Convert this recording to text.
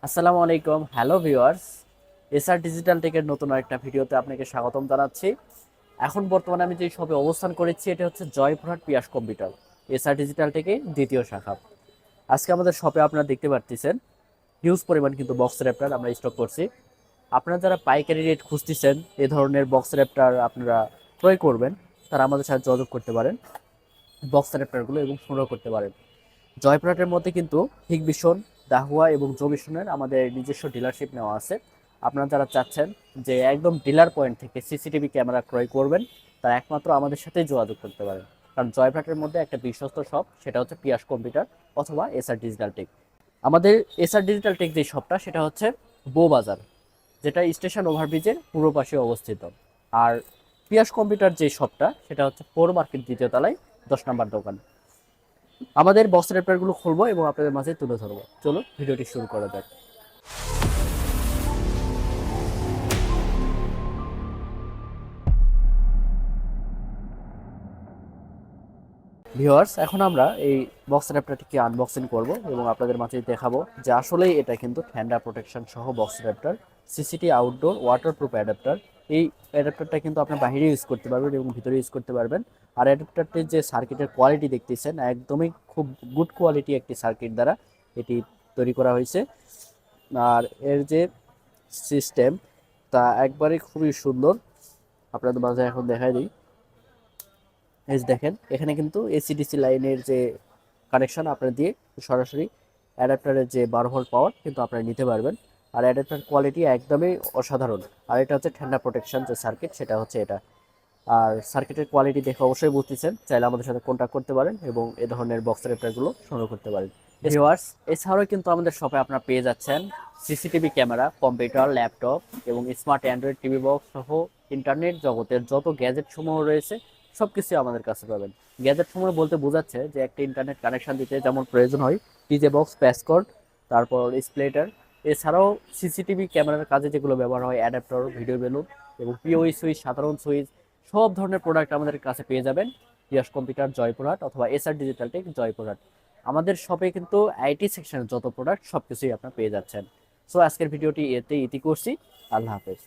আসসালামু আলাইকুম, hello viewers. SR digital টেকের নতুন একটা ভিডিওতে আপনাকে স্বাগতম জানাচ্ছি। এখন বর্তমানে আমি যে শপে অবস্থান করেছি এটা হচ্ছে জয়পুরহাট পিয়াস কম্পিউটার, এসআর ডিজিটাল টেকের দ্বিতীয় শাখা। আজকে আমাদের শপে আপনারা দেখতে পাচ্ছেন হিউজ পরিমাণ কিন্তু বক্স র্যাপ্টার আমরা স্টক করছি। আপনারা যারা পাইকারি রেট খুঁজতেছেন এ ধরনের বক্স র্যাপ্টার আপনারা ক্রয় করবেন, তারা আমাদের সাথে যোগাযোগ করতে পারেন বক্স র্যাপ্টারগুলো এবং সংগ্রহ করতে পারেন। জয়পুরহাটের মধ্যে কিন্তু হিগবিশন, দাহুয়া এবং জোবিশনের আমাদের নিজস্ব ডিলারশিপ নেওয়া আছে। আপনারা যারা চাচ্ছেন যে একদম ডিলার পয়েন্ট থেকে সিসিটিভি ক্যামেরা ক্রয় করবেন, তারা একমাত্র আমাদের সাথেই যোগাযোগ করতে পারেন। কারণ জয়পুরহাটের মধ্যে একটা বিশ্বস্ত শপ, সেটা হচ্ছে পিয়াস কম্পিউটার অথবা এসআর ডিজিটাল টেক। আমাদের এসআর ডিজিটাল টেক যে শপটা সেটা হচ্ছে বউবাজার, যেটা স্টেশন ওভারব্রিজের পূর্ব পাশে অবস্থিত। আর পিয়াস কম্পিউটার যে শপটা সেটা হচ্ছে পৌর মার্কেট দ্বিতীয় তলায় 10 নম্বর দোকান। আমাদের বক্স র্যাপারগুলো খুলবো এবং আপনাদের মাঝে তুলে ধরবো। চলো ভিডিওটি শুরু করা যাক। ভিউয়ার্স, এখন আমরা এই বক্স র্যাপটারটিকে আনবক্সিং করব এবং আপনাদের মাঝে দেখাবো যে আসলেই এটা কিন্তু ঠান্ডা প্রোটেকশন সহ box Raptor, সিসিটি outdoor waterproof adapter. এই অ্যাডাপ্টারটা কিন্তু আপনি বাইরে ইউজ করতে পারবেন এবং ভিতরে ইউজ করতে পারবেন। আর অ্যাডাপ্টারটির যে সার্কিটের কোয়ালিটি দেখতেছেন, একদমই খুব গুড কোয়ালিটি একটি সার্কিট দ্বারা এটি তৈরি করা হয়েছে। আর এর যে সিস্টেম তা একবারে খুবই সুন্দর। আপনাদের মাঝে এখন দেখাই দিই। এই যে দেখেন, এখানে কিন্তু এসিডিসি লাইনের যে কানেকশন আপনারা দিয়ে সরাসরি অ্যাডাপ্টারের যে 12 ভোল্ট পাওয়ার কিন্তু আপনারা নিতে পারবেন। আর অ্যাডাপ্টার কোয়ালিটি একদমই অসাধারণ। আর এটা হচ্ছে ঠান্ডা প্রোটেকশন যে সার্কিট, সেটা হচ্ছে এটা। আর সার্কিটের কোয়ালিটি দেখে অবশ্যই বুঝতেছেন, চাইলে আমাদের সাথে কন্ট্যাক্ট করতে পারেন এবং এ ধরনের বক্স অ্যাডাপ্টারগুলো সংগ্রহ করতে পারেন। ভিউয়ার্স, এছাড়াও কিন্তু আমাদের শপে আপনারা পেয়ে যাচ্ছেন সিসিটিভি ক্যামেরা, কম্পিউটার, ল্যাপটপ এবং স্মার্ট অ্যান্ড্রয়েড টিভি বক্স সহ ইন্টারনেট জগতের যত গ্যাজেট সমূহ রয়েছে সব কিছুই আমাদের কাছে পাবেন। গ্যাজেট সমূহ বলতে বোঝাচ্ছে যে একটা ইন্টারনেট কানেকশন দিতে যেমন প্রয়োজন হয় ডিজে বক্স, প্যাসকোড, তারপর স্প্লিটার। এছাড়াও সিসিটিভি ক্যামেরার কাজে যেগুলো ব্যবহার হয় অ্যাডাপ্টার, ভিডিও বেলুন এবং পিওই সুইচ, সাধারণ সুইচ, সব ধরনের প্রোডাক্ট আমাদের কাছে পেয়ে যাবেন ইয়াস কম্পিউটার জয়পুরহাট অথবা এসআর ডিজিটাল টেক জয়পুরহাট। আমাদের শপে কিন্তু আইটি সেকশনের যত প্রোডাক্ট সব কিছুই আপনারা পেয়ে যাচ্ছেন। সো আজকের ভিডিওটি এতে ইতি করছি। আল্লাহ হাফেজ।